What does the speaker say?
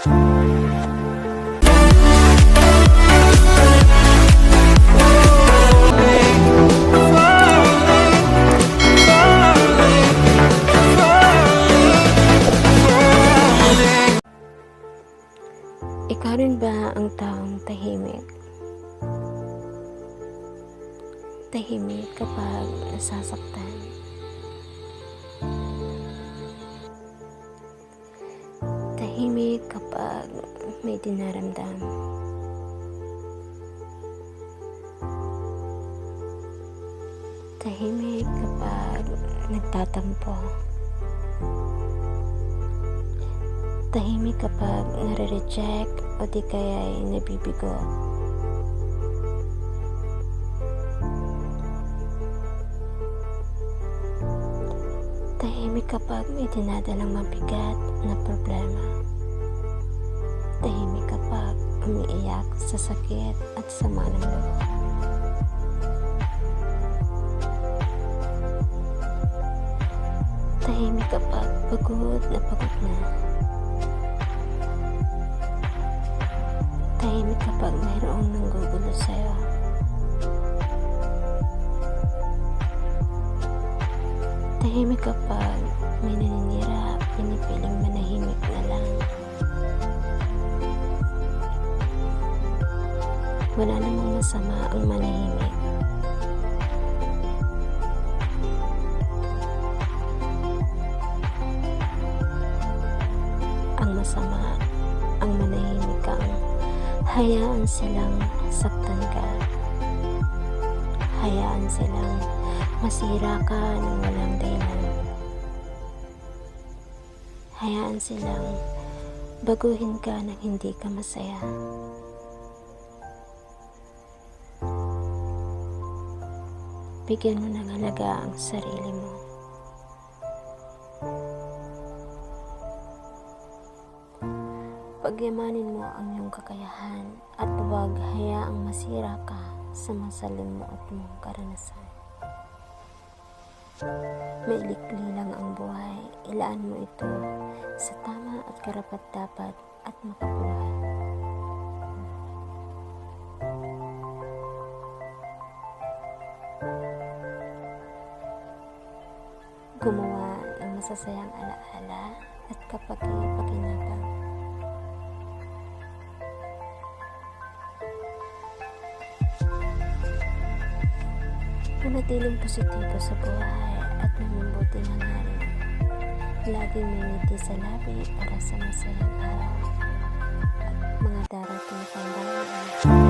Ikaw rin ba ang taong tahimik? Tahimik kapag nasasaktan. Tahimik kapag may dinaramdam. Tahimik kapag nagtatampo. Tahimik kapag nare-reject o di kaya'y nabibigo. Tahimik kapag may dinadalang mabigat na problema. Tahimik kapag umiiyak sa sakit at sama ng loob. Tahimik kapag pagod na pagod na. Tahimik kapag mayroong nanggugulo sa'yo. Tahimik kapag may naninira, pinipiling manahimik na lang. Wala namang masama ang manahimik. Ang masama ang manahimik kang hayaan silang saktan ka. Hayaan silang masira ka ng walang dahilan. Hayaan silang baguhin ka nang hindi ka masaya. Bigyan mo ng halaga ang sarili mo. Pagyamanin mo ang iyong kakayahan at huwag hayaang masira ka sa masalimuot mong karanasan. Mailikli lang ang buhay, ilaan mo ito sa tama at karapat-dapat at makabuhay. Gumawa ng masasayang alaala at kapaki-pakinabang. Manatiling positibo sa buhay at mabuting hangarin. Laging may ngiti sa labi para sa masayang araw at mga darating pang bagay.